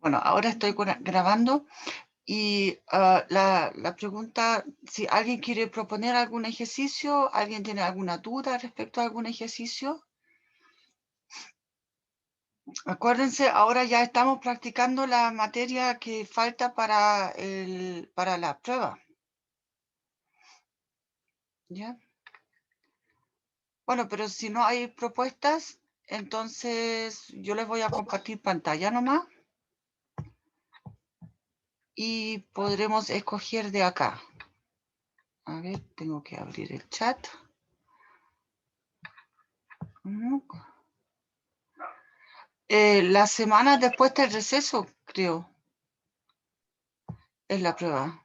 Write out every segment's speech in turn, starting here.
Bueno, ahora estoy grabando y la pregunta, si alguien quiere proponer algún ejercicio, ¿alguien tiene alguna duda respecto a algún ejercicio? Acuérdense, ahora ya estamos practicando la materia que falta para la prueba. ¿Ya? Bueno, pero si no hay propuestas, entonces yo les voy a compartir pantalla nomás y podremos escoger de acá. A ver, tengo que abrir el chat. La semana después del receso, creo, es la prueba.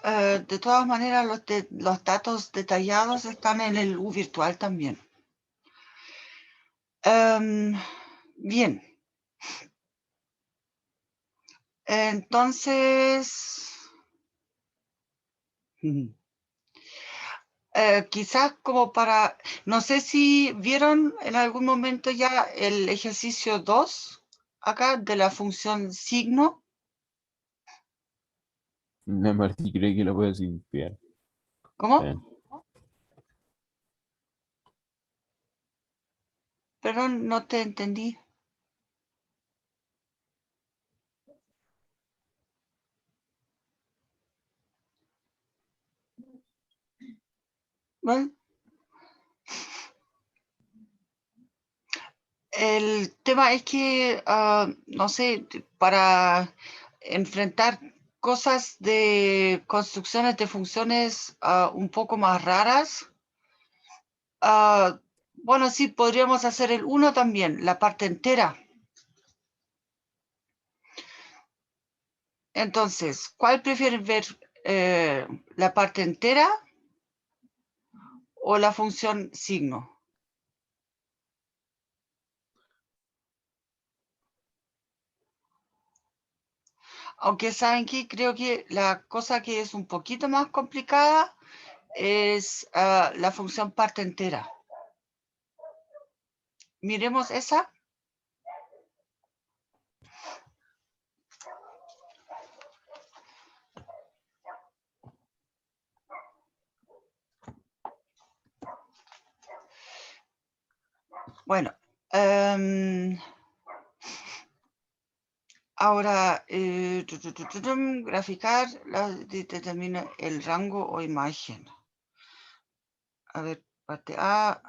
De todas maneras, los datos detallados están en el U virtual también. Bien. Entonces, quizás como para, no sé si vieron en algún momento ya el ejercicio 2, acá, de la función signo. No, Martí, creo que lo puedes limpiar. ¿Cómo? Perdón, no te entendí. Bueno, el tema es que, no sé, para enfrentar cosas de construcciones de funciones un poco más raras, bueno, sí, podríamos hacer el 1 también, la parte entera. Entonces, ¿cuál prefieren ver? ¿La parte entera o la función signo? Aunque saben que creo que la cosa que es un poquito más complicada es la función parte entera. Miremos esa. Bueno, ahora graficar determina el rango o imagen. A ver, parte A.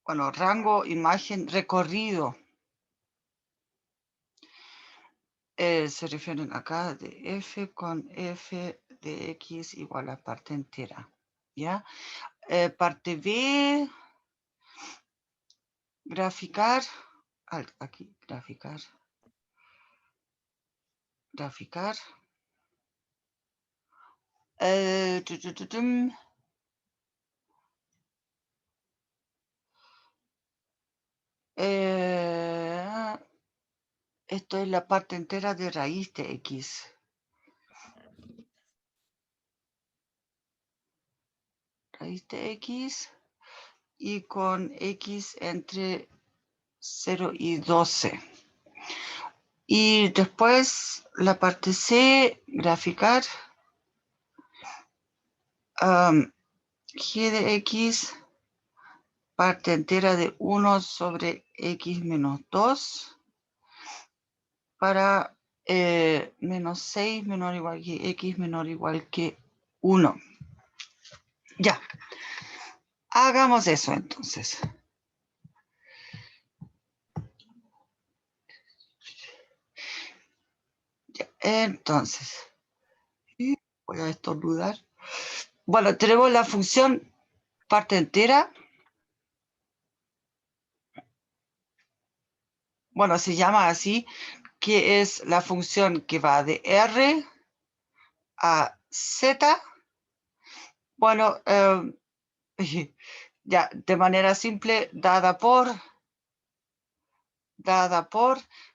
Bueno, rango, imagen, recorrido. Se refieren acá de f con f de x igual a parte entera. ¿Ya? Parte B, graficar. Aquí, graficar. Graficar. Esto es la parte entera de raíz de x. Raíz de x y con x entre 0 y 12. Y después la parte C, graficar g de x, parte entera de 1 sobre x menos 2 para menos 6 menor o igual que x menor o igual que 1. Ya. Hagamos eso entonces. Ya, entonces, voy a estornudar. Bueno, tenemos la función parte entera. Bueno, se llama así, que es la función que va de R a Z. Bueno, ya, de manera simple, dada por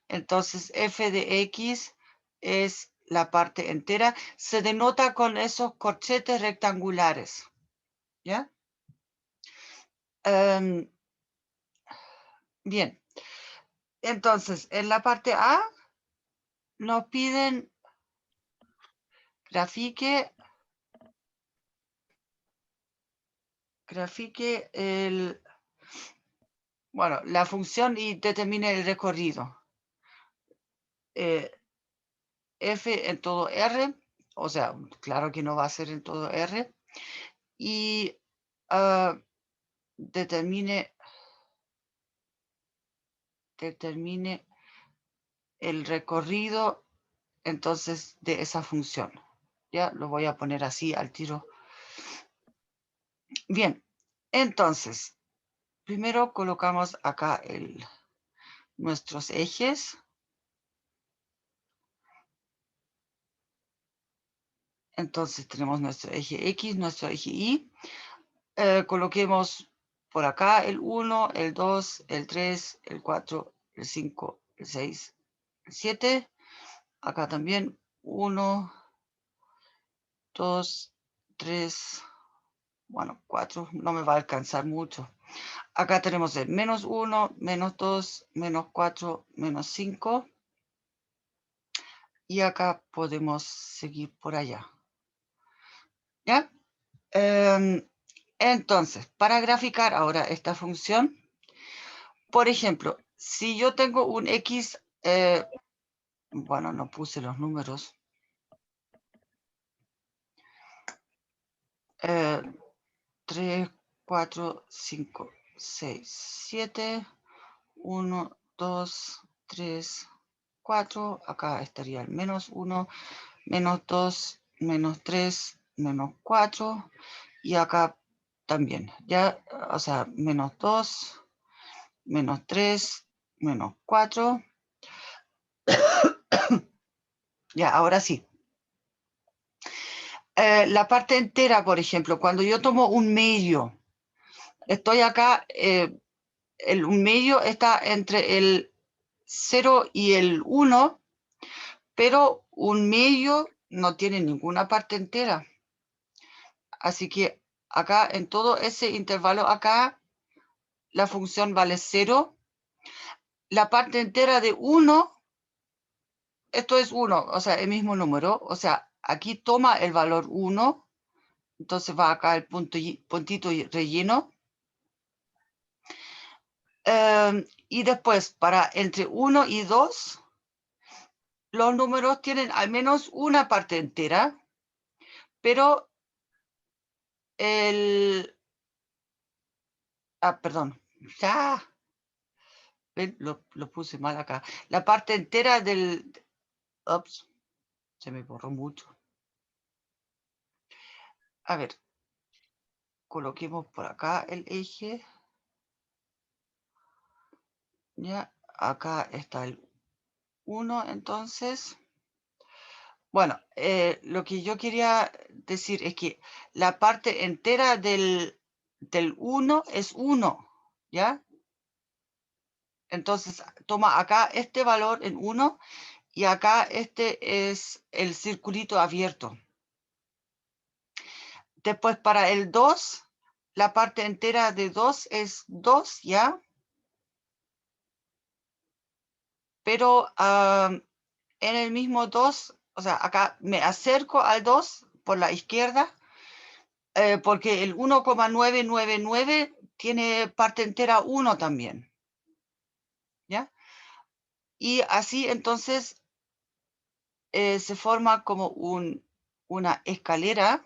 Entonces, f de x es la parte entera. Se denota con esos corchetes rectangulares. ¿Ya? Bien. Entonces, en la parte A nos piden grafique la función y determine el recorrido. F en todo R, o sea, claro que no va a ser en todo R, y determine el recorrido entonces de esa función. Ya lo voy a poner así al tiro. Bien, entonces, primero colocamos acá nuestros ejes. Entonces tenemos nuestro eje X, nuestro eje Y. Coloquemos por acá el 1, el 2, el 3, el 4, el 5, el 6, el 7. Acá también 1, 2, 3, bueno, 4, no me va a alcanzar mucho. Acá tenemos el menos 1, menos 2, menos 4, menos 5. Y acá podemos seguir por allá. ¿Ya? Entonces, para graficar ahora esta función, por ejemplo, si yo tengo un X, bueno, no puse los números. 3, 4, 5, 6, 7, 1, 2, 3, 4. Acá estaría el menos 1, menos 2, menos 3, menos 4. Y acá también, ya, o sea, menos 2, menos 3, menos 4. Ya, ahora sí. La parte entera, por ejemplo, cuando yo tomo un medio, estoy acá, un medio está entre el 0 y el 1, pero un medio no tiene ninguna parte entera. Así que acá, en todo ese intervalo acá, la función vale 0. La parte entera de 1, esto es 1, o sea, el mismo número. O sea, aquí toma el valor 1. Entonces va acá el puntito relleno. Y después, para entre 1 y 2, los números tienen al menos una parte entera, pero perdón, ya, lo puse mal acá. La parte entera ups, se me borró mucho. A ver, coloquemos por acá el eje. Ya, acá está el 1, entonces. Bueno, lo que yo quería decir es que la parte entera del 1 es 1, ¿ya? Entonces, toma acá este valor en 1 y acá este es el circulito abierto. Después, para el 2, la parte entera de 2 es 2, ¿ya? Pero en el mismo 2, o sea, acá me acerco al 2 por la izquierda, porque el 1,999 tiene parte entera 1 también. ¿Ya? Y así entonces se forma como una escalera.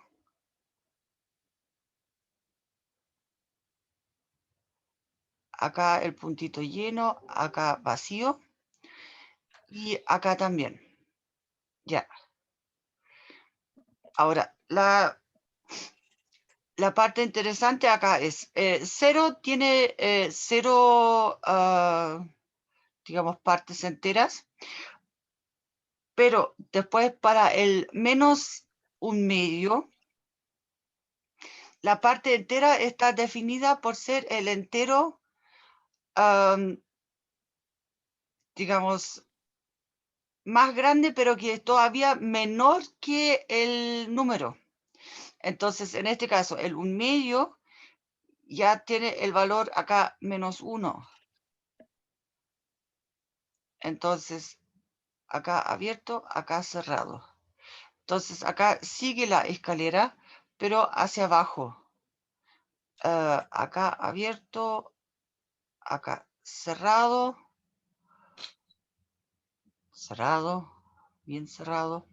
Acá el puntito lleno, acá vacío y acá también. Ya. Ahora, la parte interesante acá es 0 tiene 0, digamos, partes enteras, pero después para el menos un medio, la parte entera está definida por ser el entero, digamos, más grande, pero que es todavía menor que el número. Entonces, en este caso, el 1/2 ya tiene el valor acá -1. Entonces, acá abierto, acá cerrado. Entonces, acá sigue la escalera, pero hacia abajo. Acá abierto, acá cerrado, cerrado, bien cerrado.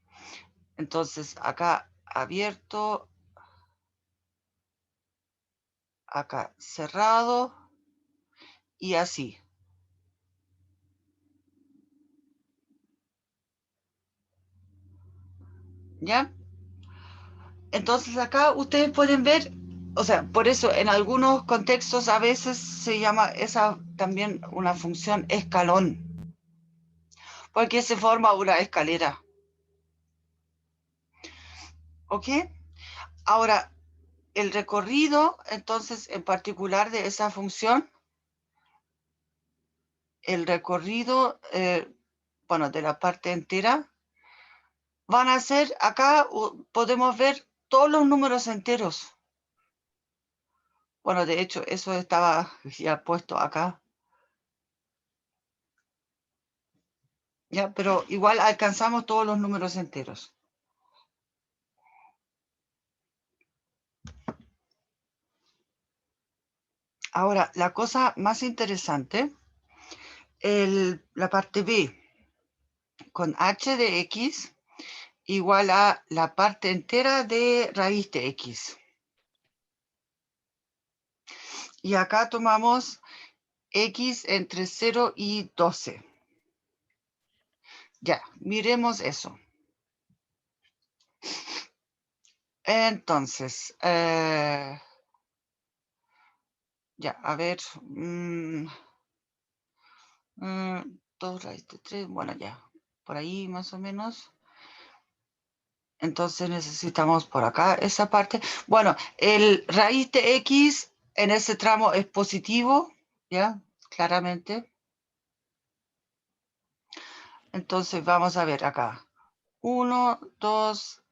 Entonces, acá abierto, acá cerrado y así. ¿Ya? Entonces acá ustedes pueden ver, o sea, por eso en algunos contextos a veces se llama esa también una función escalón, porque se forma una escalera. ¿Ok? Ahora, el recorrido, entonces, en particular de esa función, el recorrido, bueno, de la parte entera, van a ser, acá podemos ver todos los números enteros. Bueno, de hecho, eso estaba ya puesto acá. Ya, pero igual alcanzamos todos los números enteros. Ahora, la cosa más interesante, la parte B, con h de x igual a la parte entera de raíz de x. Y acá tomamos x entre 0 y 12. Ya, miremos eso. Entonces, ya, a ver. 2 raíz de 3, bueno, ya, por ahí más o menos. Entonces necesitamos por acá esa parte. Bueno, el raíz de x en ese tramo es positivo, ¿ya? Claramente. Entonces vamos a ver acá. 1, 2,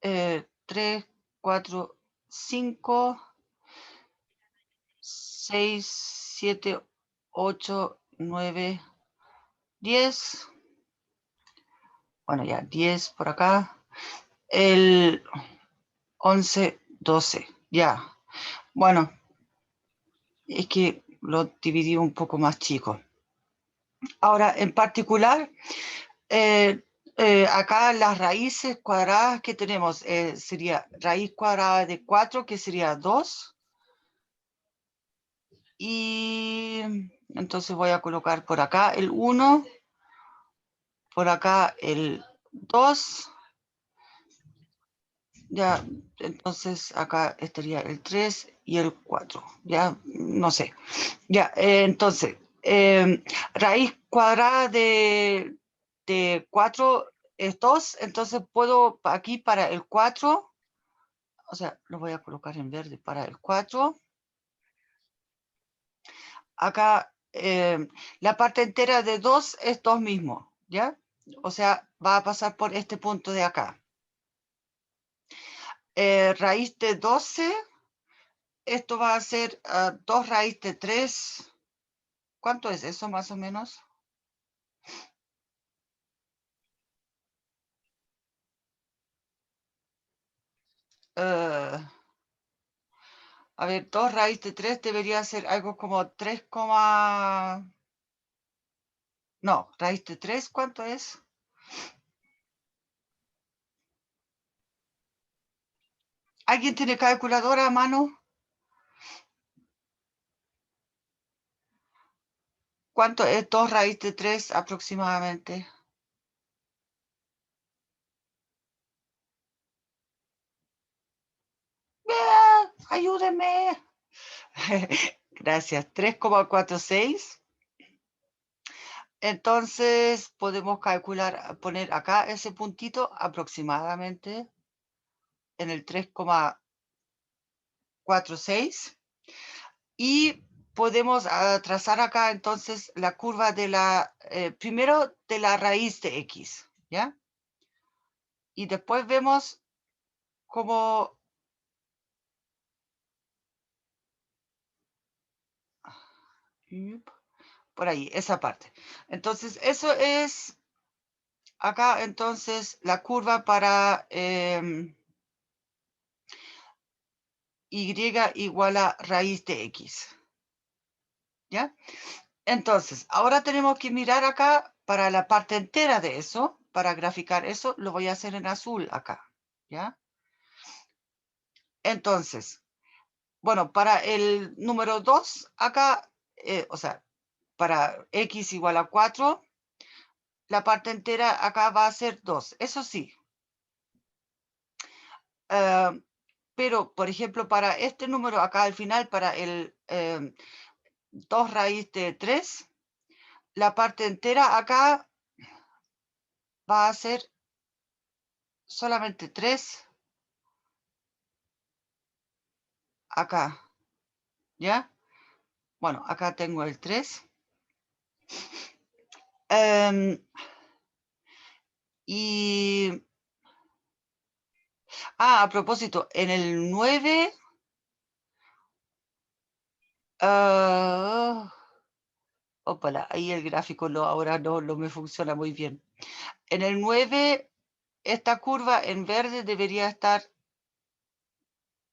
3, 4, 5, 6, 7, 8, 9, 10. Bueno, ya, 10 por acá. El 11, 12, ya. Bueno, es que lo dividí un poco más chico. Ahora, en particular, acá las raíces cuadradas que tenemos sería raíz cuadrada de 4, que sería 2. Y entonces voy a colocar por acá el 1, por acá el 2. Ya, entonces acá estaría el 3 y el 4. Ya, no sé. Ya, entonces, raíz cuadrada de 4 es 2, entonces puedo aquí para el 4, o sea, lo voy a colocar en verde para el 4. Acá la parte entera de 2 es 2 mismo, ¿ya? O sea, va a pasar por este punto de acá. Raíz de 12, esto va a ser 2 raíz de 3. ¿Cuánto es eso más o menos? A ver, 2 raíz de 3 debería ser algo como 3, no, raíz de 3, ¿cuánto es? ¿Alguien tiene calculadora a mano? ¿Cuánto es 2 raíz de 3 aproximadamente? Ayúdenme. Gracias, 3,46. Entonces podemos calcular, poner acá ese puntito aproximadamente en el 3,46. Y podemos trazar acá entonces la curva de la, primero de la raíz de x, ¿ya? Y después vemos cómo, por ahí, esa parte. Entonces, eso es acá entonces la curva para y igual a raíz de x, ¿ya? Entonces, ahora tenemos que mirar acá para la parte entera de eso, para graficar eso, lo voy a hacer en azul acá, ¿ya? Entonces, bueno, para el número 2 acá, o sea, para x igual a 4, la parte entera acá va a ser 2, eso sí. Pero, por ejemplo, para este número acá al final, para el 2 raíz de 3, la parte entera acá va a ser solamente 3 acá, ¿ya? Bueno, acá tengo el 3. Y... a propósito, en el 9... ópala, ahí el gráfico ahora no me funciona muy bien. En el 9, esta curva en verde debería estar,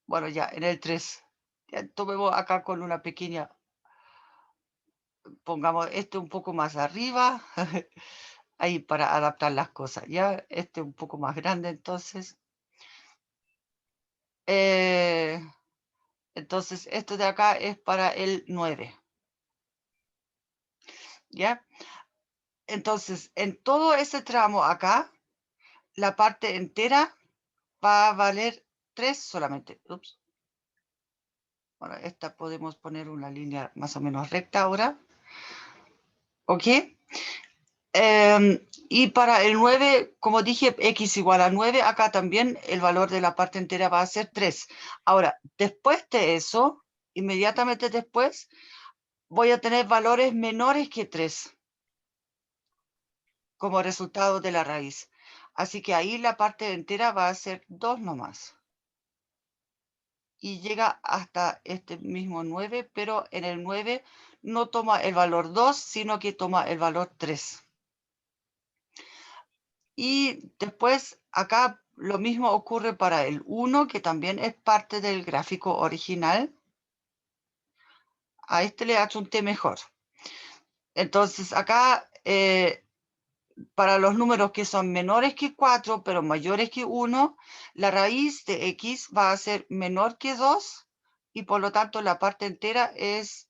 bueno, ya, en el 3. Ya, tomemos acá con una pequeña, pongamos este un poco más arriba, ahí para adaptar las cosas, ya, este un poco más grande entonces. Entonces, esto de acá es para el 9. ¿Ya? Entonces, en todo ese tramo acá, la parte entera va a valer 3 solamente. Ups. Bueno, esta podemos poner una línea más o menos recta ahora. ¿Ok? Y para el 9, como dije, x igual a 9, acá también el valor de la parte entera va a ser 3. Ahora, después de eso, inmediatamente después, voy a tener valores menores que 3 como resultado de la raíz. Así que ahí la parte entera va a ser 2 nomás. Y llega hasta este mismo 9, pero en el 9 no toma el valor 2, sino que toma el valor 3. Y después acá lo mismo ocurre para el 1, que también es parte del gráfico original. A este le adjunté mejor. Entonces acá, para los números que son menores que 4, pero mayores que 1, la raíz de x va a ser menor que 2, y por lo tanto la parte entera es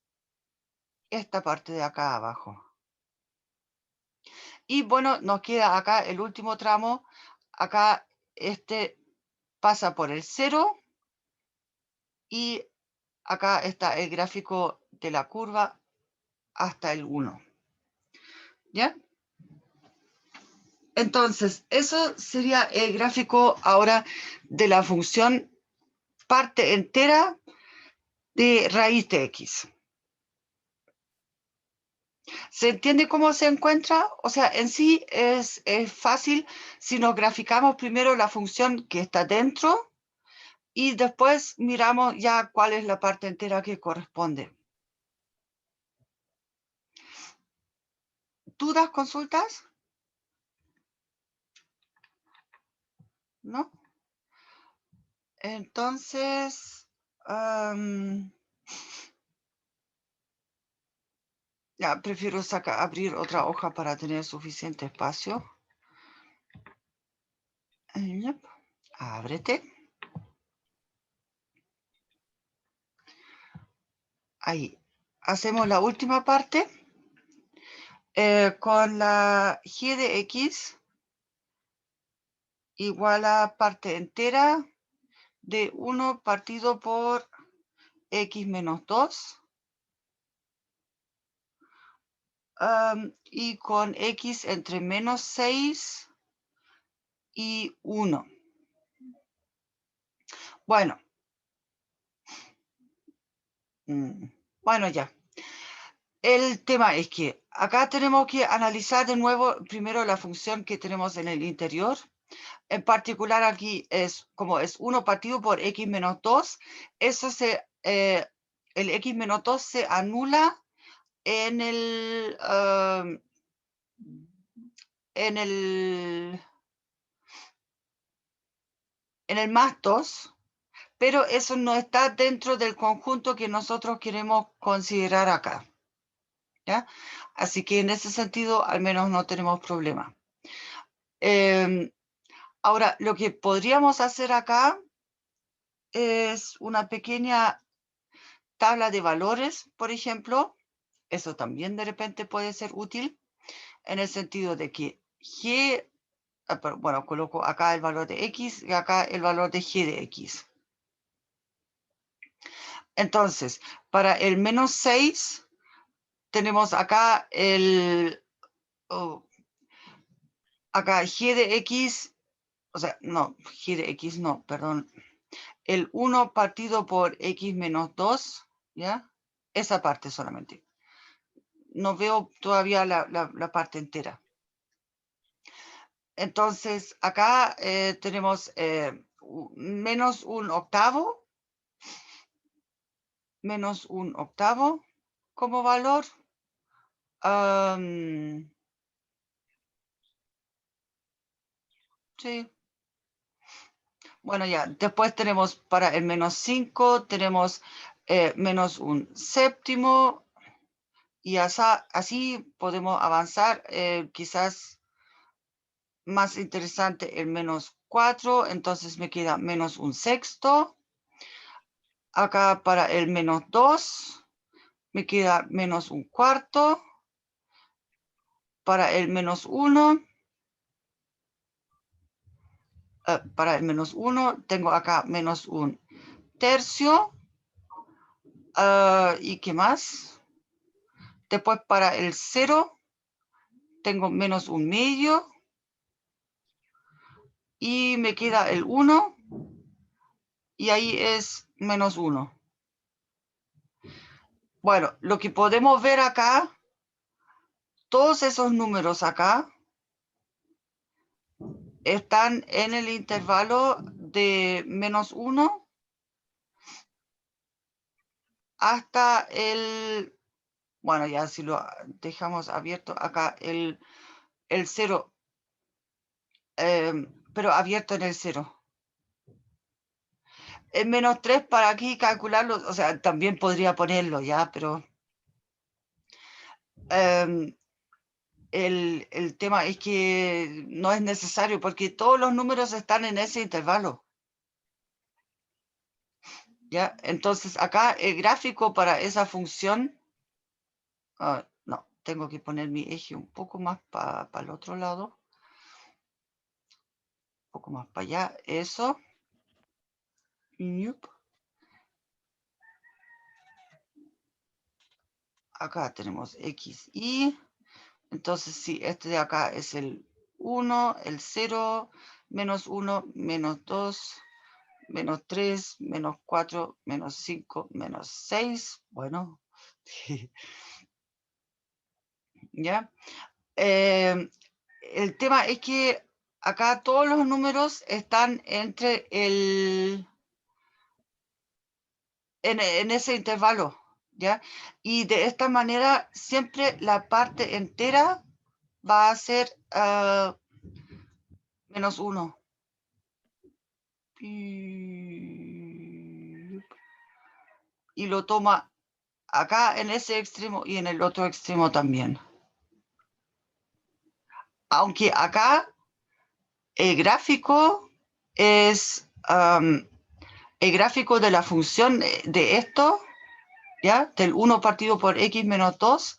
esta parte de acá abajo. Y bueno, nos queda acá el último tramo. Acá este pasa por el 0 y acá está el gráfico de la curva hasta el 1. ¿Ya? Entonces, eso sería el gráfico ahora de la función parte entera de raíz de x. ¿Se entiende cómo se encuentra? O sea, en sí es fácil si nos graficamos primero la función que está dentro y después miramos ya cuál es la parte entera que corresponde. ¿Dudas, consultas? ¿No? Entonces, ya prefiero abrir otra hoja para tener suficiente espacio. Ábrete. Ahí. Hacemos la última parte. Con la g de x igual a parte entera de 1 partido por x menos 2. Y con x entre menos 6 y 1. Bueno. Bueno, ya. El tema es que acá tenemos que analizar de nuevo primero la función que tenemos en el interior. En particular aquí es como es 1 partido por x menos 2. Eso el x menos 2 se anula en el, en el, en el más 2, pero eso no está dentro del conjunto que nosotros queremos considerar acá. ¿Ya? Así que en ese sentido al menos no tenemos problema. Ahora, lo que podríamos hacer acá es una pequeña tabla de valores, por ejemplo. Eso también de repente puede ser útil en el sentido de que G, bueno, coloco acá el valor de X y acá el valor de G de X. Entonces, para el menos 6, tenemos acá acá G de X, o sea, no, G de X no, perdón. El 1 partido por X menos 2, ¿ya? Esa parte solamente. No veo todavía la parte entera. Entonces, acá tenemos menos un octavo como valor. Sí. Bueno, ya, después tenemos para el menos 5, tenemos menos un séptimo, y así podemos avanzar. Quizás más interesante el menos 4, entonces me queda menos un sexto. Acá para el menos 2, me queda menos un cuarto. Para el menos 1, para el menos 1, tengo acá menos un tercio. ¿Y qué más? Después para el 0, tengo menos un medio. Y me queda el 1. Y ahí es menos 1. Bueno, lo que podemos ver acá, todos esos números acá, están en el intervalo de menos 1 hasta el, bueno, ya si lo dejamos abierto acá, el 0, pero abierto en el 0. El menos 3 para aquí calcularlo, o sea, también podría ponerlo ya, pero el tema es que no es necesario porque todos los números están en ese intervalo. ¿Ya? Entonces acá el gráfico para esa función, no, tengo que poner mi eje un poco más para el otro lado, un poco más para allá, eso. Acá tenemos X, Y. Entonces, sí, este de acá es el 1, el 0, menos 1, menos 2, menos 3, menos 4, menos 5, menos 6. Bueno, ¿ya? El tema es que acá todos los números están entre en ese intervalo, ¿ya? Y de esta manera siempre la parte entera va a ser menos 1. Y lo toma acá en ese extremo y en el otro extremo también. Aunque acá el gráfico es el gráfico de la función de esto, ¿ya? Del 1 partido por x menos 2,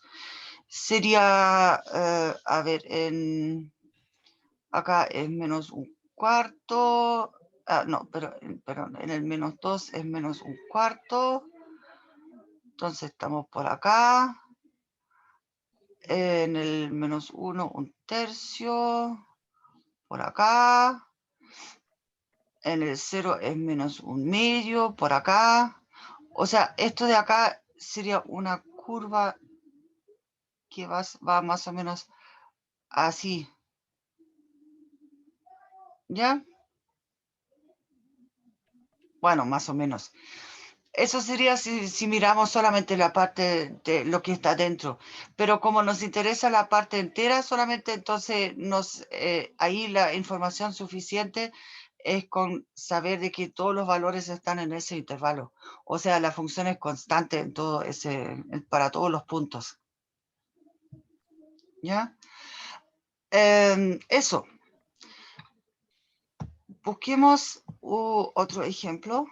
sería, a ver, acá es menos un cuarto, no, perdón, en el menos 2 es menos un cuarto, entonces estamos por acá, en el menos 1 un tercio, por acá, en el 0 es menos un medio, por acá. O sea, esto de acá sería una curva que va más o menos así. ¿Ya? Bueno, más o menos. Eso sería si miramos solamente la parte de lo que está dentro. Pero como nos interesa la parte entera, solamente entonces ahí la información suficiente es con saber de que todos los valores están en ese intervalo. O sea, la función es constante en todo para todos los puntos. ¿Ya? Eso. Busquemos otro ejemplo.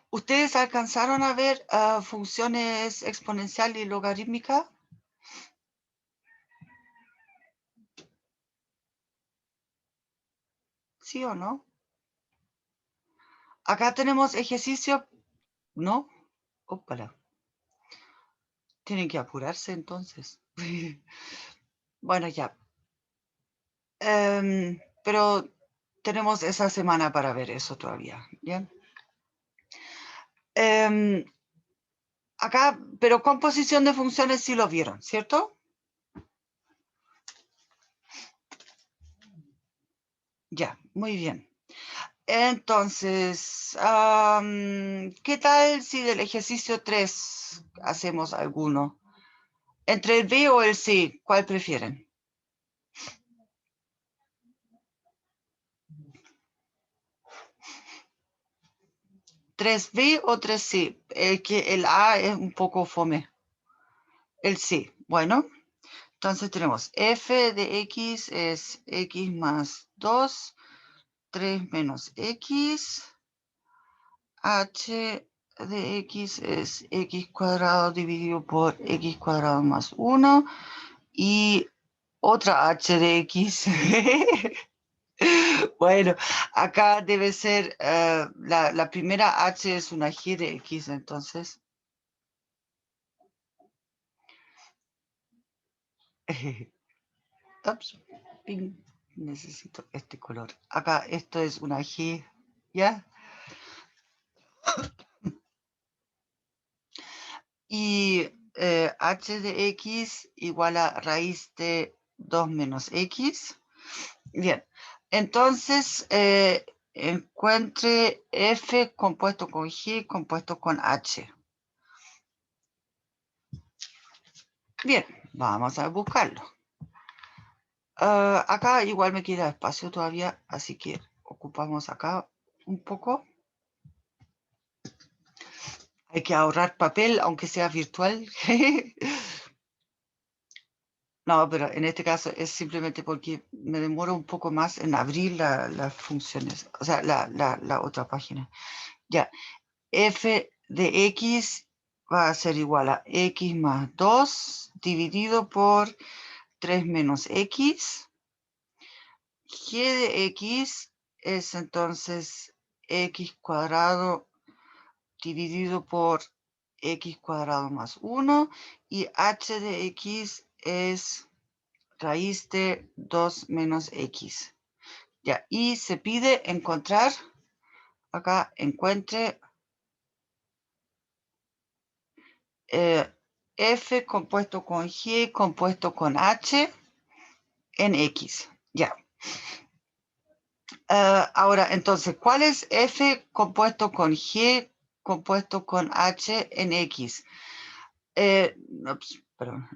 ¿Ustedes alcanzaron a ver funciones exponencial y logarítmica? ¿Sí o no? Acá tenemos ejercicio, ¿no? Ópala. Tienen que apurarse entonces. Bueno, ya. Pero tenemos esa semana para ver eso todavía, ¿bien? Acá, pero composición de funciones sí lo vieron, ¿cierto? Ya, muy bien. Entonces, ¿qué tal si del ejercicio 3 hacemos alguno? Entre el B o el C, ¿cuál prefieren? ¿3B o 3C? El A es un poco fome. El C, bueno. Entonces tenemos f de x es x más 2, 3 menos x. H de x es x cuadrado dividido por x cuadrado más 1. Y otra h de x. Bueno, acá debe ser, la primera h es una g de x, entonces. Ups, ping, necesito este color. Acá esto es una g, ¿ya? Y h de x igual a raíz de 2 menos x. Bien, entonces encuentre f compuesto con g compuesto con h. Bien, vamos a buscarlo. Acá igual me queda espacio todavía, así que ocupamos acá un poco. Hay que ahorrar papel, aunque sea virtual. No, pero en este caso es simplemente porque me demoro un poco más en abrir las funciones, o sea, la otra página. Ya, f de x va a ser igual a x más 2 dividido por 3 menos x. G de x es entonces x cuadrado dividido por x cuadrado más 1. Y h de x es raíz de 2 menos x. Ya, y se pide encontrar, acá encuentre f compuesto con g compuesto con h en x. Ya. Ahora, entonces, ¿cuál es f compuesto con g compuesto con h en x?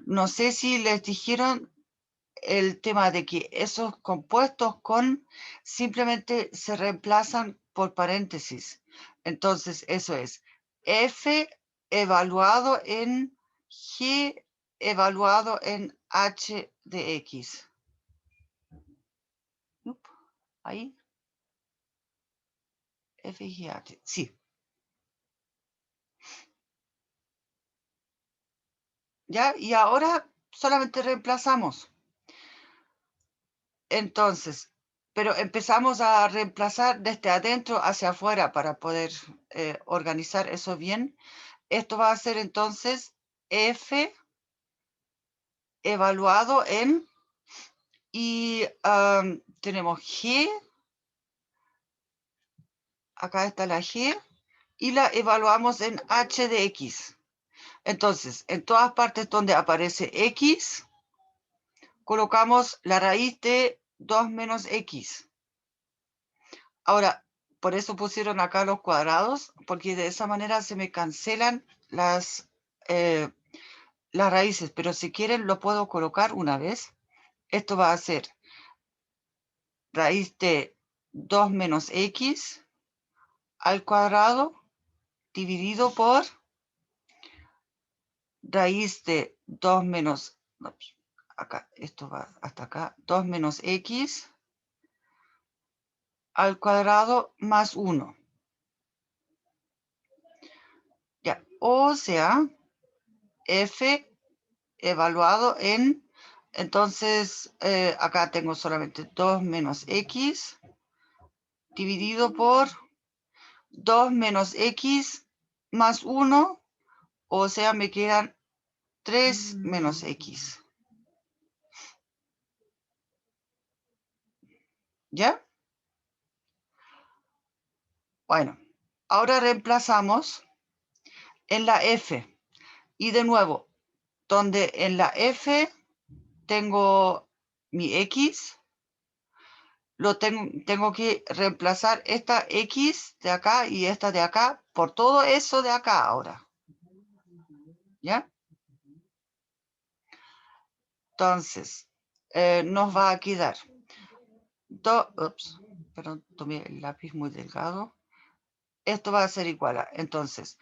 No sé si les dijeron el tema de que esos compuestos con simplemente se reemplazan por paréntesis. Entonces, eso es f evaluado en g evaluado en h de x. Ahí. F, G, H. Sí. ¿Ya? Y ahora solamente reemplazamos. Entonces, pero empezamos a reemplazar desde adentro hacia afuera para poder organizar eso bien. Esto va a ser entonces F evaluado en, y tenemos G, acá está la G, y la evaluamos en H de X. Entonces, en todas partes donde aparece X, colocamos la raíz de 2 menos X. Ahora, por eso pusieron acá los cuadrados, porque de esa manera se me cancelan las raíces, pero si quieren lo puedo colocar una vez. Esto va a ser raíz de 2 menos X al cuadrado dividido por raíz de 2 menos, acá, esto va hasta acá, 2 menos X al cuadrado más 1. Ya, o sea, F evaluado en, entonces, acá tengo solamente 2 menos X dividido por 2 menos X más 1, o sea, me quedan 3 menos X. ¿Ya? Bueno, ahora reemplazamos en la F. Y de nuevo, donde en la F tengo mi X, tengo que reemplazar esta X de acá y esta de acá por todo eso de acá ahora. ¿Ya? Entonces, nos va a quedar perdón, tomé el lápiz muy delgado. Esto va a ser igual a, entonces,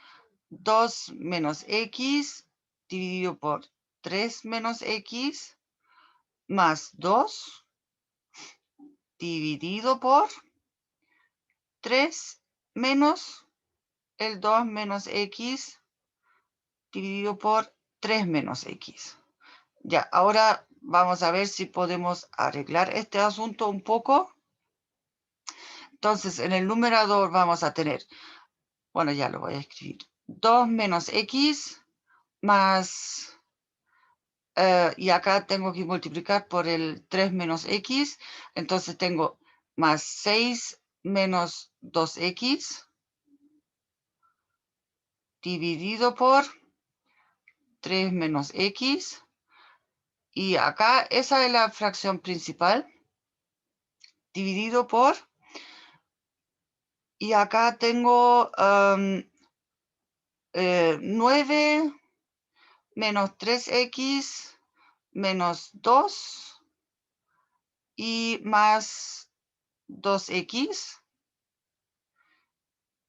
2 menos X dividido por 3 menos X más 2 dividido por 3 menos el 2 menos X dividido por 3 menos X. Ya, ahora vamos a ver si podemos arreglar este asunto un poco. Entonces, en el numerador vamos a tener, bueno, ya lo voy a escribir, 2 menos X más, y acá tengo que multiplicar por el 3 menos X, entonces tengo más 6 menos 2X dividido por 3 menos X, y acá esa es la fracción principal, dividido por, y acá tengo 9 menos 3X menos 2 y más 2X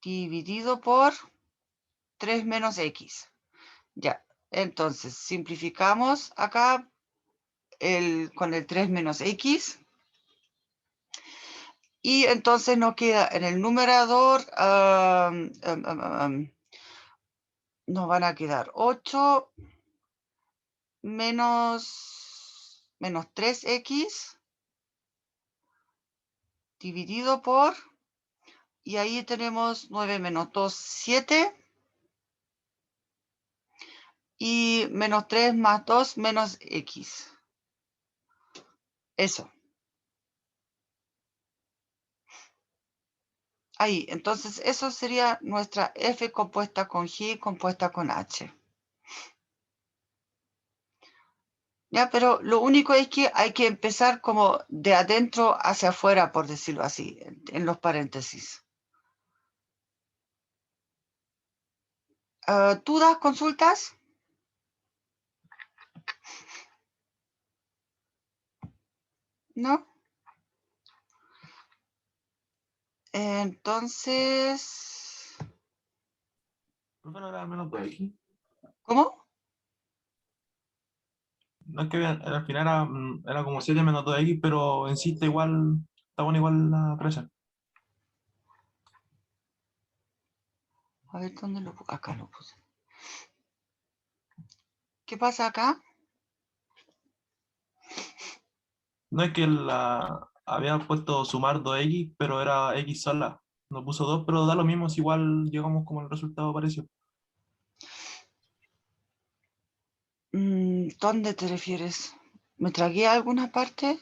dividido por 3 menos X. Ya, entonces simplificamos acá con el 3 menos X. Y entonces nos queda en el numerador, nos van a quedar 8 menos 3X dividido por, y ahí tenemos 9 menos 2, 7, y menos 3 más 2 menos X. Eso. Ahí, entonces eso sería nuestra F compuesta con G compuesta con H. Ya, pero lo único es que hay que empezar como de adentro hacia afuera, por decirlo así, en los paréntesis. ¿Tú das consultas? ¿No? Entonces, Profe, no era menos 2X. ¿cómo? No es que al final era como 7 menos 2X, pero en sí está igual, está buena igual la presa. A ver, ¿dónde lo puse? Acá lo puse. ¿Qué pasa acá? No es que había puesto sumar 2X, pero era X sola. No puso 2, pero da lo mismo, es igual llegamos como el resultado parecido. ¿Dónde te refieres? ¿Me tragué a alguna parte?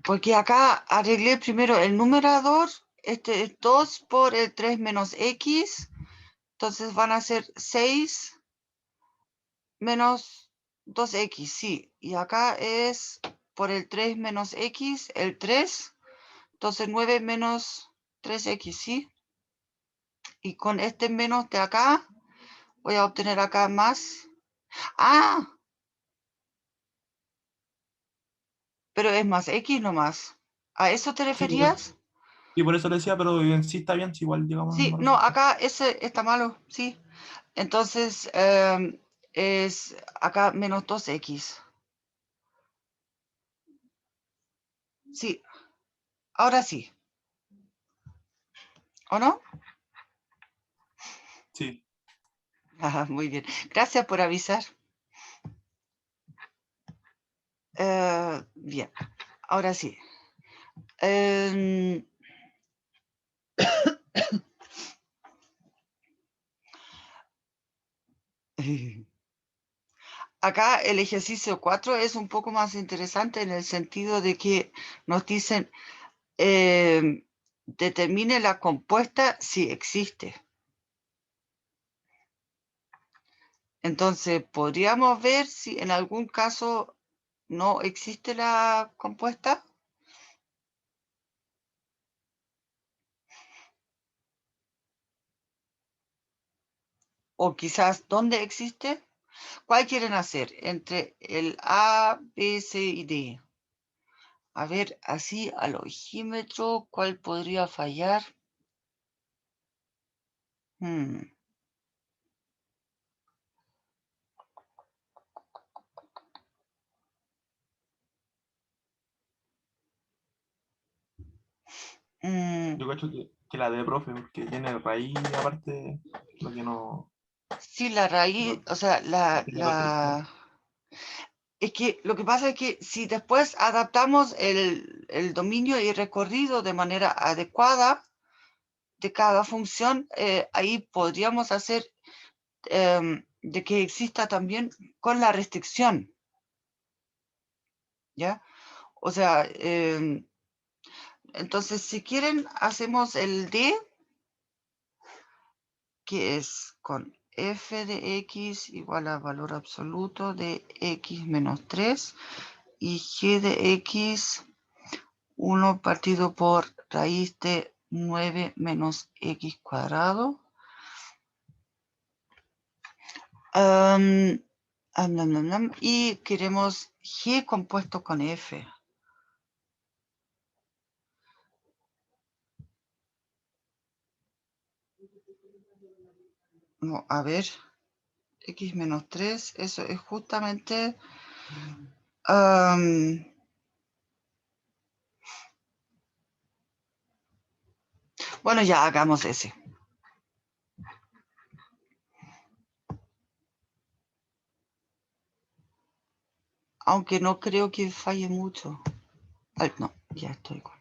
Porque acá arreglé primero el numerador, este es 2 por el 3 menos x, entonces van a ser 6 menos 2x, sí. Y acá es por el 3 menos x, el 3, entonces 9 menos 3x, sí. Y con este menos de acá, voy a obtener acá más. ¡Ah! Pero es más x nomás. ¿A eso te Sí, referías? y por eso le decía, pero en sí está bien, si igual llegamos al Sí, mismo no, resultado. acá ese está malo, sí. Entonces es acá menos 2x. Sí, ahora sí. ¿O no? Sí, Ah, muy bien. Gracias por avisar. Bien, ahora sí. Em, acá el ejercicio 4 es un poco más interesante en el sentido de que nos dicen determine la compuesta si existe. Entonces, podríamos ver si en algún caso no existe la compuesta. O quizás dónde existe. ¿Cuál quieren hacer? Entre el A, B, C y D. A ver, así al ojímetro, ¿cuál podría fallar? Hmm. Mm, yo cacho que la de profe, porque tiene raíz aparte, lo que no, sí, la raíz, no o sea, no tiene construcción. es que lo que pasa es que si después adaptamos el dominio y recorrido de manera adecuada de cada función, ahí podríamos hacer de que exista también con la restricción, ¿ya? O sea, entonces si quieren hacemos el D, que es con f de x igual a valor absoluto de x menos 3 y g de x 1 partido por raíz de 9 menos x cuadrado. Y queremos g compuesto con f. No, a ver, x menos 3, eso es justamente... bueno, ya hagamos ese. Aunque no creo que falle mucho. Ay, no, ya estoy con...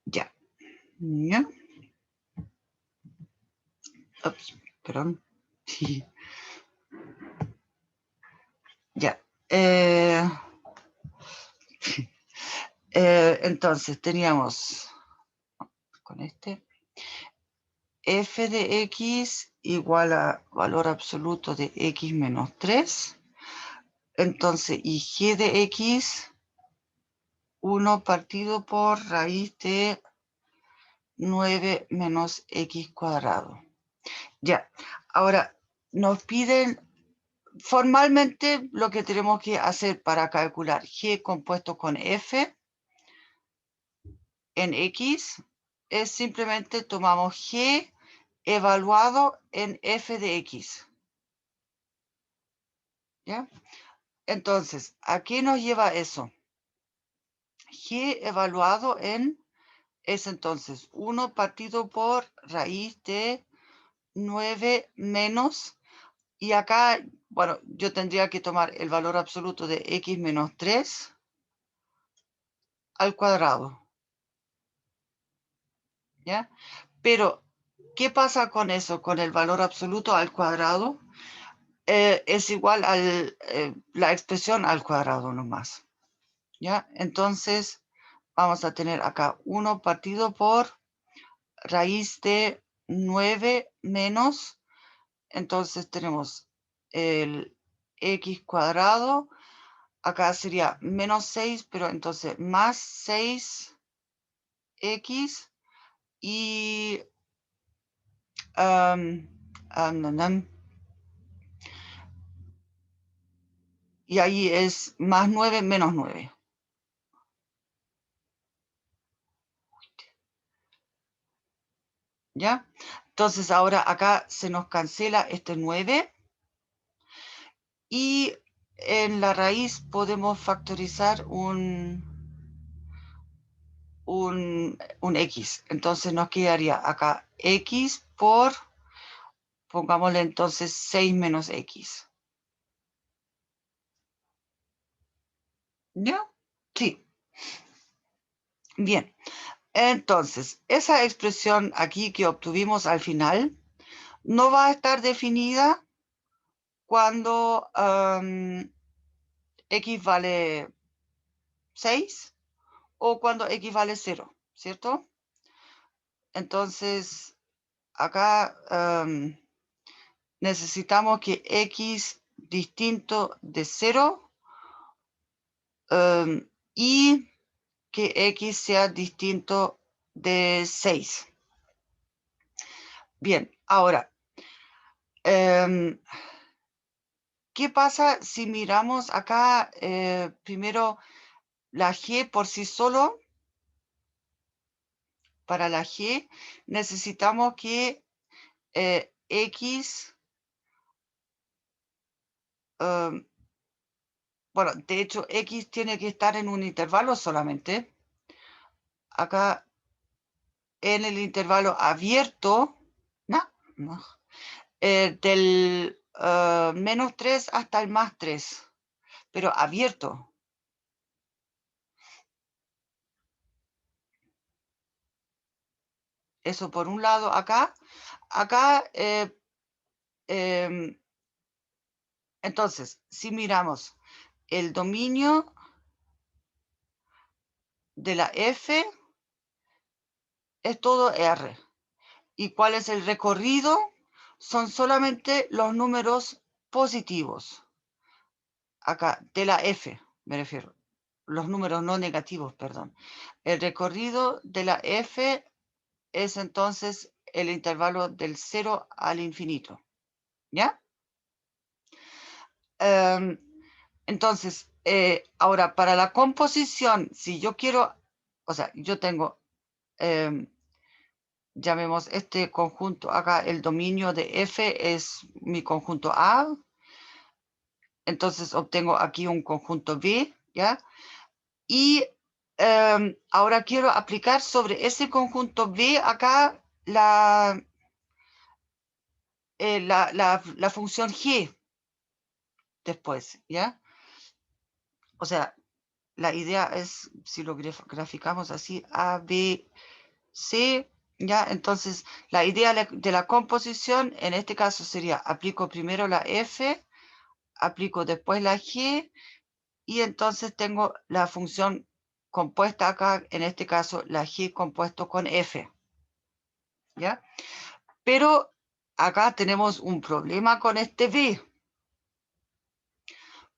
Ya. Ya. Ups, perdón. Ya. Entonces teníamos con este f de x igual a valor absoluto de x menos 3. Entonces, y g de x 1 partido por raíz de 9 menos x cuadrado. Ya, ahora nos piden formalmente lo que tenemos que hacer para calcular g compuesto con f en x es simplemente tomamos g evaluado en f de x. ¿Ya? Entonces, ¿a qué nos lleva eso? G evaluado en es entonces 1 partido por raíz de 9 menos, y acá, bueno, yo tendría que tomar el valor absoluto de x menos 3 al cuadrado. ¿Ya? Pero, ¿qué pasa con eso? Con el valor absoluto al cuadrado, es igual a la expresión al cuadrado nomás. ¿Ya? Entonces, vamos a tener acá 1 partido por raíz de 9 menos, entonces tenemos el x cuadrado, acá sería menos 6, pero entonces más 6x y y ahí es más 9 menos 9. ¿Ya? Entonces ahora acá se nos cancela este 9 y en la raíz podemos factorizar un x. Entonces nos quedaría acá x por, pongámosle entonces 6 menos x. ¿Ya? Sí. Bien. Entonces, esa expresión aquí que obtuvimos al final no va a estar definida cuando x vale 6 o cuando x vale 0, ¿cierto? Entonces, acá necesitamos que x distinto de 0 y que x sea distinto de 6. Bien, ahora, ¿qué pasa si miramos acá primero la g por sí solo? Para la g necesitamos que x, bueno, de hecho x tiene que estar en un intervalo solamente. Acá en el intervalo abierto, no, del menos 3 hasta el más 3, pero abierto. Eso por un lado acá. Acá, entonces, si miramos el dominio de la f, es todo R. ¿Y cuál es el recorrido? Son solamente los números positivos. Acá, de la f, me refiero. Los números no negativos, perdón. El recorrido de la f es entonces el intervalo del 0 al infinito. ¿Ya? Entonces, ahora, para la composición, si yo quiero, o sea, yo tengo, llamemos este conjunto acá, el dominio de f es mi conjunto A, entonces obtengo aquí un conjunto B, ¿ya? Y ahora quiero aplicar sobre ese conjunto B acá la función G después, ¿ya? O sea, la idea es, si lo graficamos así, A, B, C, ¿ya? Entonces, la idea de la composición, en este caso sería, aplico primero la F, aplico después la G, y entonces tengo la función compuesta acá, en este caso, la G compuesto con F, ¿ya? Pero acá tenemos un problema con este B,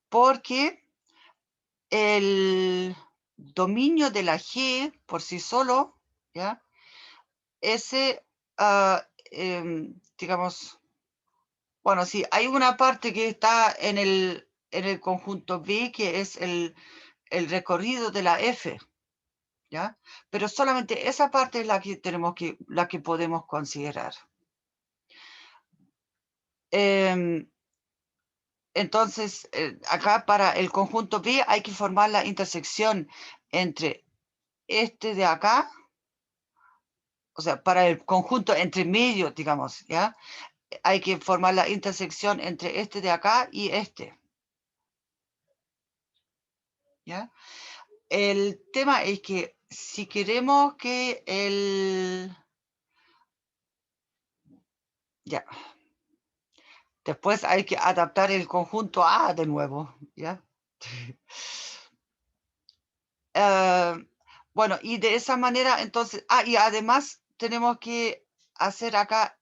porque el dominio de la G por sí solo, ¿ya? Ese, digamos, bueno, sí, hay una parte que está en el conjunto B, que es el recorrido de la F, ¿ya? Pero solamente esa parte es la que la que podemos considerar. Entonces, acá para el conjunto B hay que formar la intersección entre este de acá, o sea, para el conjunto entre medio, digamos, ¿ya? Hay que formar la intersección entre este de acá y este, ¿ya? El tema es que si queremos que ya, después hay que adaptar el conjunto A de nuevo, ¿ya? bueno, y de esa manera, entonces, y además tenemos que hacer acá,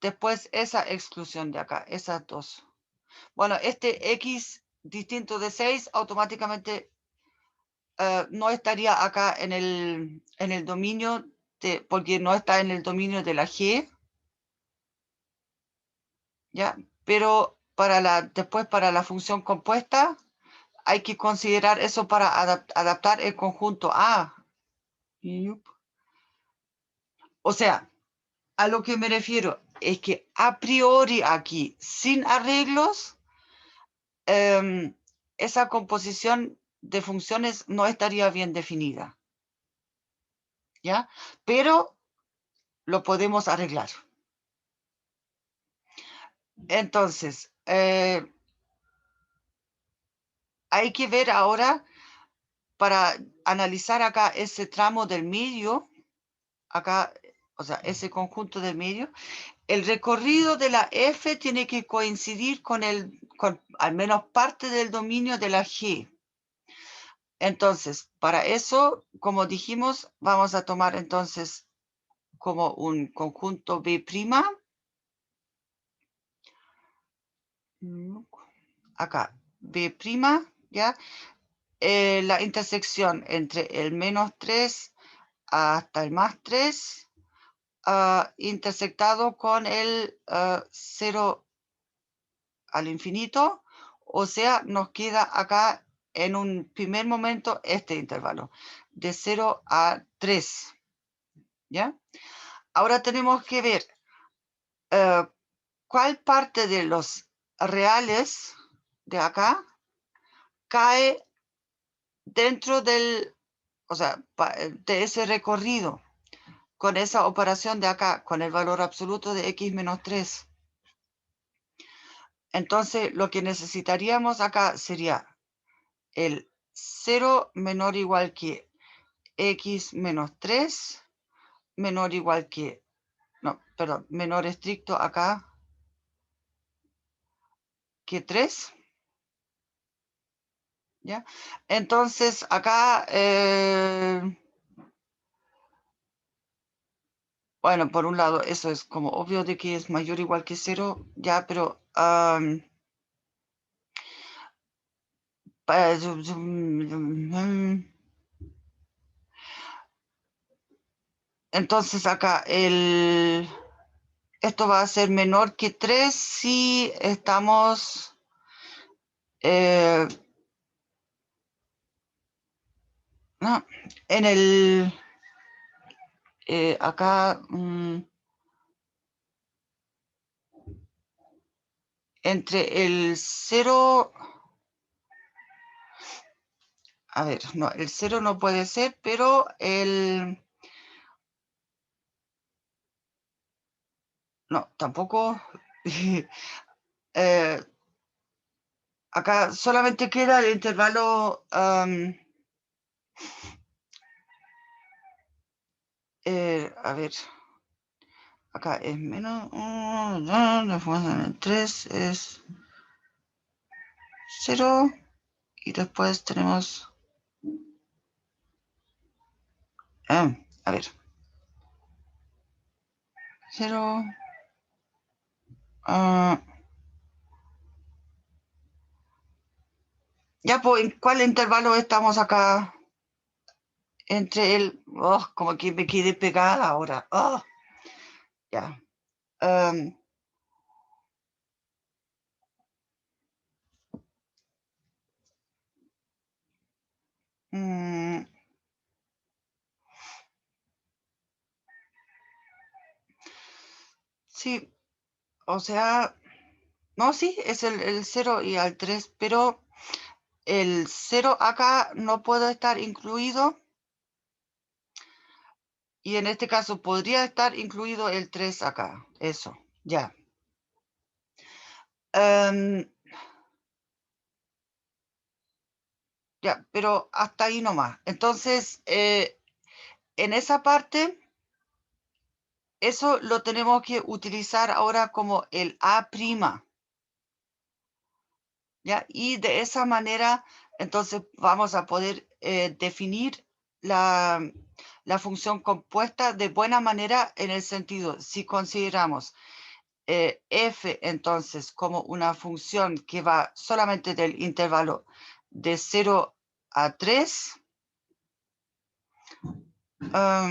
después esa exclusión de acá, esas dos. Bueno, este X distinto de 6 automáticamente no estaría acá en el dominio, porque no está en el dominio de la G, ¿ya? Pero después para la función compuesta hay que considerar eso para adaptar el conjunto A. O sea, a lo que me refiero es que a priori aquí, sin arreglos, esa composición de funciones no estaría bien definida, ¿ya? Pero lo podemos arreglar. Entonces, hay que ver ahora, para analizar acá ese tramo del medio, acá, o sea, ese conjunto del medio, el recorrido de la F tiene que coincidir con al menos parte del dominio de la G. Entonces, para eso, como dijimos, vamos a tomar entonces como un conjunto B', acá, B', ¿ya? La intersección entre el -3 hasta el +3, intersectado con el 0 al infinito, o sea, nos queda acá en un primer momento este intervalo, de 0 a 3, ¿ya? Ahora tenemos que ver cuál parte de los reales de acá cae dentro o sea, de ese recorrido, con esa operación de acá, con el valor absoluto de x menos 3. Entonces, lo que necesitaríamos acá sería el 0 menor o igual que x menos 3, menor o igual que, no, perdón, menor estricto acá que 3. ¿Ya? Entonces, acá, bueno, por un lado, eso es como obvio de que es mayor o igual que 0, ya, pero entonces acá esto va a ser menor que 3 si estamos no, en el acá entre el 0, a ver, no, el 0 no puede ser, pero no, tampoco. Acá solamente queda el intervalo, a ver, acá es menos, 3 es 0, y después tenemos, a ver, 0, ya, pues, ¿en cuál intervalo estamos acá? Entre como que me quedé pegada ahora, ya. Sí, o sea, no, sí, es el 0 y al 3, pero el 0 acá no puede estar incluido, y en este caso podría estar incluido el 3 acá, eso, ya. Ya, pero hasta ahí nomás. Entonces, en esa parte, eso lo tenemos que utilizar ahora como el A', ¿ya? Y de esa manera, entonces vamos a poder definir la función compuesta de buena manera en el sentido, si consideramos f entonces como una función que va solamente del intervalo de 0 a 3, a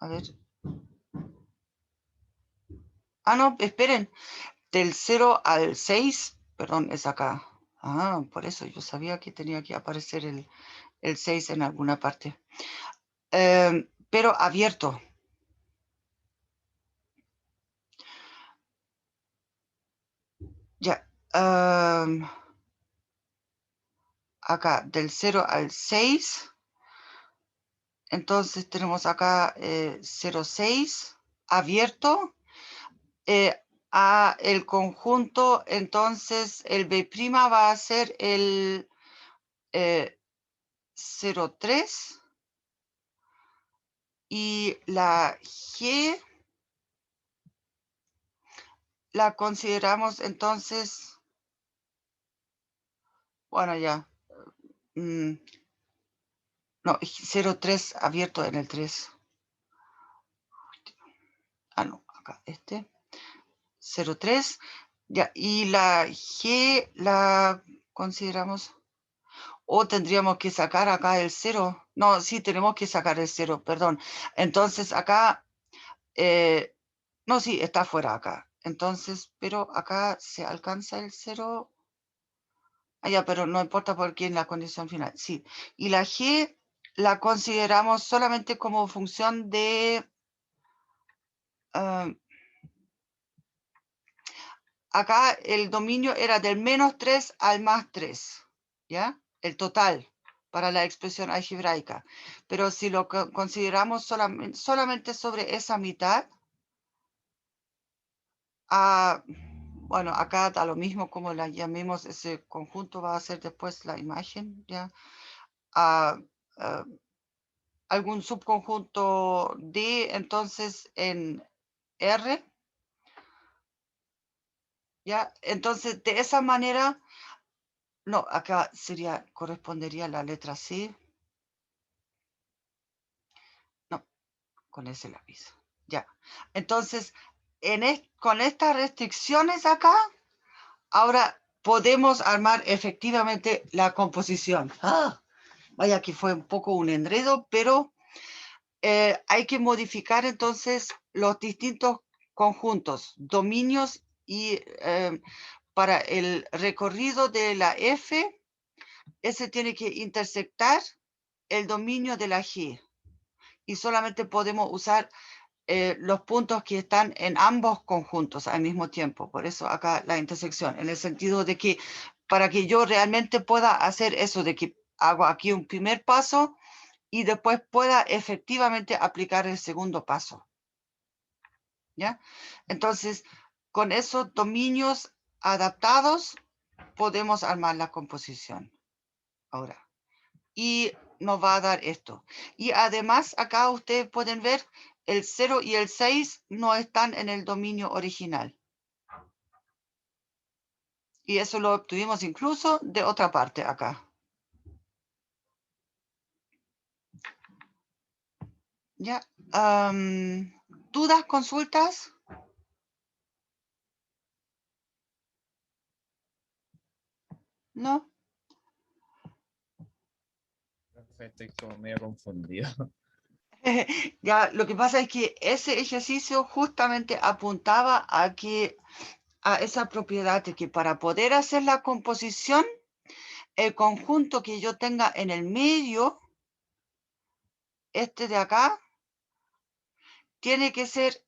ver. Ah, no, esperen. Del 0 al 6, perdón, es acá. Ah, por eso yo sabía que tenía que aparecer el 6 en alguna parte. Pero abierto. Ya. Acá, del 0 al 6. Entonces tenemos acá 0,6 abierto. A el conjunto, entonces el B' va a ser el 0,3 y la G la consideramos entonces, bueno ya, no, 0,3 abierto en el 3. Ah, no, acá, 0,3, ya, y la G la consideramos, o tendríamos que sacar acá el 0, no, sí, tenemos que sacar el 0, perdón, entonces acá, no, sí, está fuera acá, entonces, pero acá se alcanza el 0, ya, pero no importa porque en la condición final, sí, y la G la consideramos solamente como función de, acá el dominio era del -3 al +3, ¿ya? El total para la expresión algebraica. Pero si lo consideramos solamente sobre esa mitad, bueno, acá da lo mismo como la llamemos, ese conjunto va a ser después la imagen, ¿ya? Algún subconjunto D, entonces en R, ¿ya? Entonces, de esa manera, no, acá correspondería la letra C. No, con ese lápiz. Ya. Entonces, con estas restricciones acá, ahora podemos armar efectivamente la composición. Vaya que fue un poco un enredo, pero hay que modificar entonces los distintos conjuntos, dominios y para el recorrido de la F, ese tiene que intersectar el dominio de la G y solamente podemos usar los puntos que están en ambos conjuntos al mismo tiempo. Por eso acá la intersección, en el sentido de que para que yo realmente pueda hacer eso, de que hago aquí un primer paso y después pueda efectivamente aplicar el segundo paso. ¿Ya? Entonces, con esos dominios adaptados, podemos armar la composición. Ahora. Y nos va a dar esto. Y además, acá ustedes pueden ver, el 0 y el 6 no están en el dominio original. Y eso lo obtuvimos incluso de otra parte acá. ¿Ya? ¿Dudas, consultas? ¿No? Estoy como medio confundido. Ya, lo que pasa es que ese ejercicio justamente apuntaba a esa propiedad de que para poder hacer la composición, el conjunto que yo tenga en el medio, este de acá, tiene que ser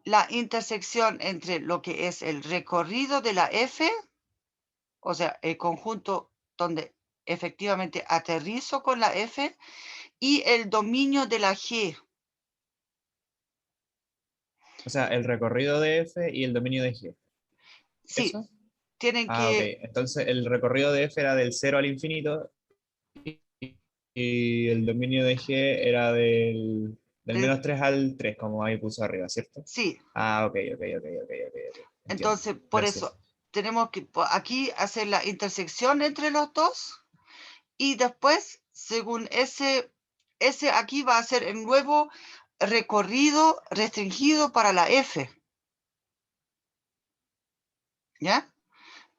la intersección entre lo que es el recorrido de la F, o sea, el conjunto donde efectivamente aterrizo con la F, y el dominio de la G. O sea, el recorrido de F y el dominio de G. Sí, ¿Eso? tienen Ah, ok. que, Entonces el recorrido de F era del 0 al infinito y el dominio de G era del del- -3 al 3, como ahí puso arriba, ¿cierto? sí, Ah, ok, ok, ok, ok, ok, ok. Entiendo. entonces por Gracias. eso tenemos que aquí hacer la intersección entre los dos Y después, según ese aquí va a ser el nuevo recorrido restringido para la F. ¿Ya?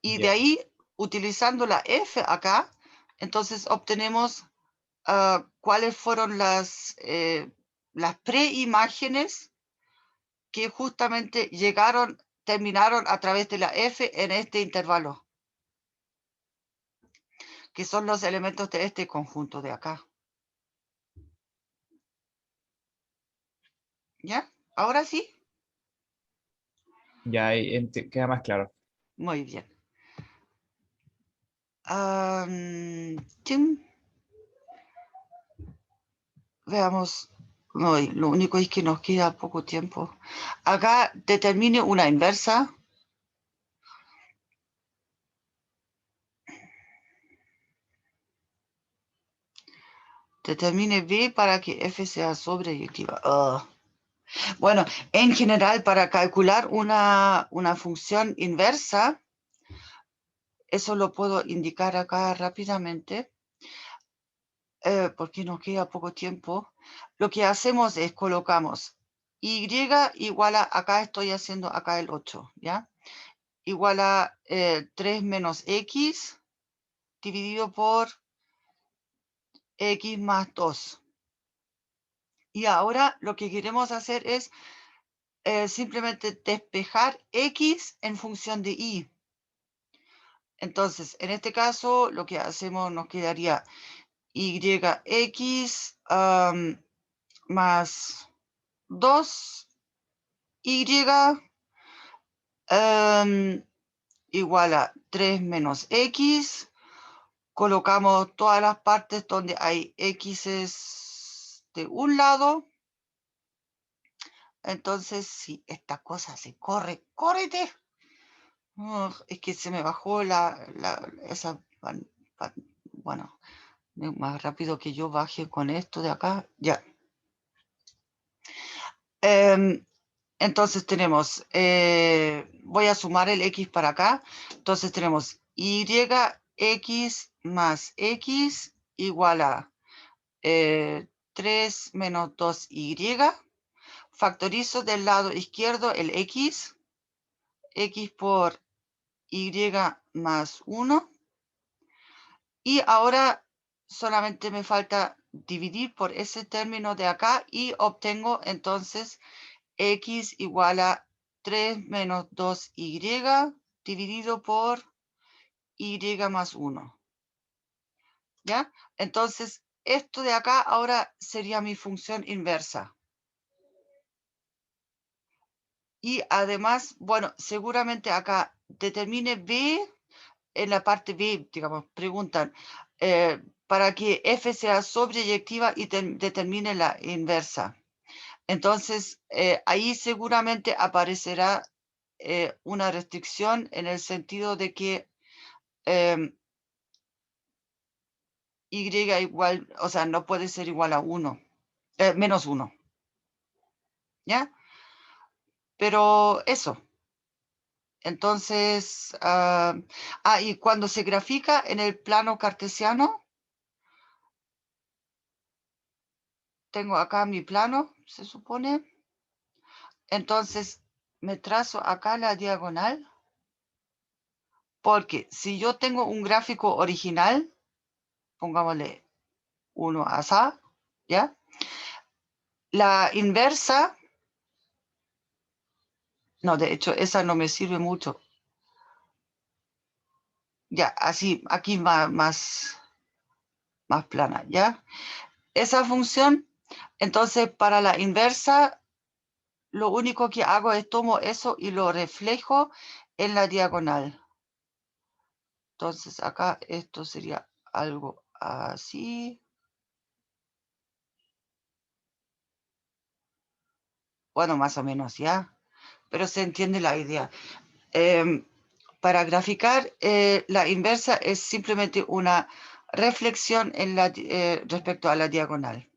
Y de Ya. ahí, utilizando la F acá, entonces obtenemos cuáles fueron las preimágenes que justamente terminaron a través de la F en este intervalo, que son los elementos de este conjunto de acá. ¿Ya? ¿Ahora sí? Ya ahí queda más claro. Muy bien. Chim. Veamos. No, lo único es que nos queda poco tiempo. Acá determine una inversa. Determine B para que F sea sobreyectiva. Bueno, en general, para calcular una función inversa, eso lo puedo indicar acá rápidamente, porque nos queda poco tiempo. Lo que hacemos es colocamos y igual a, acá estoy haciendo acá el 8, ¿ya? Igual a 3 menos x dividido por x más 2. Y ahora lo que queremos hacer es simplemente despejar x en función de y. Entonces, en este caso, lo que hacemos nos quedaría yx más 2y igual a 3 menos x. Colocamos todas las partes donde hay x de un lado. Entonces, si esta cosa se corre, ¡córrete! Es que se me bajó esa... Bueno, más rápido que yo baje con esto de acá, ya. Entonces tenemos, voy a sumar el x para acá, entonces tenemos yx más x igual a 3 menos 2y, factorizo del lado izquierdo el x por y más 1, y ahora solamente me falta dividir por ese término de acá y obtengo entonces x igual a 3 menos 2y dividido por y más 1. ¿Ya? Entonces, esto de acá ahora sería mi función inversa. Y además, bueno, seguramente acá determine B, en la parte B, digamos, preguntan, para que F sea sobreyectiva y determine la inversa. Entonces, ahí seguramente aparecerá una restricción en el sentido de que y igual, o sea, no puede ser igual a 1, menos 1. ¿Ya? Pero eso. Entonces, y cuando se grafica en el plano cartesiano, tengo acá mi plano, se supone. Entonces, me trazo acá la diagonal, porque si yo tengo un gráfico original, pongámosle 1 asá, ¿ya? La inversa, no, de hecho, esa no me sirve mucho. Ya, así, aquí más plana, ¿ya? Esa función, entonces, para la inversa, lo único que hago es tomo eso y lo reflejo en la diagonal. Entonces, acá esto sería algo así. Bueno, más o menos, ¿ya? Pero se entiende la idea. Para graficar, la inversa es simplemente una reflexión respecto a la diagonal.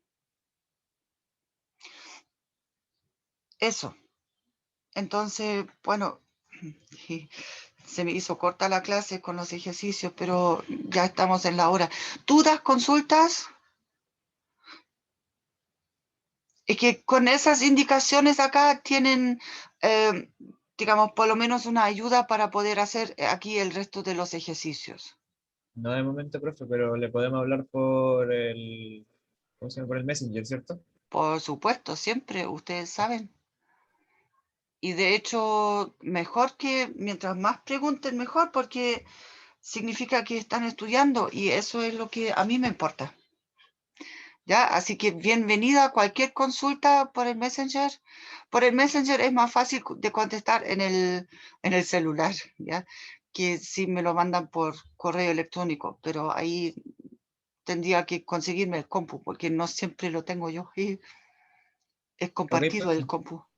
Eso. Entonces, bueno, Se me hizo corta la clase con los ejercicios, pero ya estamos en la hora. ¿Tú das consultas? Es que con esas indicaciones acá tienen, digamos, por lo menos una ayuda para poder hacer aquí el resto de los ejercicios. No de momento, profe, pero le podemos hablar por el, ¿cómo se llama? Por el Messenger, ¿cierto? Por supuesto, siempre, ustedes saben. Y de hecho, mejor que mientras más pregunten, mejor, porque significa que están estudiando y eso es lo que a mí me importa. ¿Ya? Así que bienvenida a cualquier consulta por el Messenger. Por el Messenger es más fácil de contestar en el celular, ¿ya? Que si me lo mandan por correo electrónico, pero ahí tendría que conseguirme el compu, porque no siempre lo tengo yo y es Ok, compartido el profe. compu.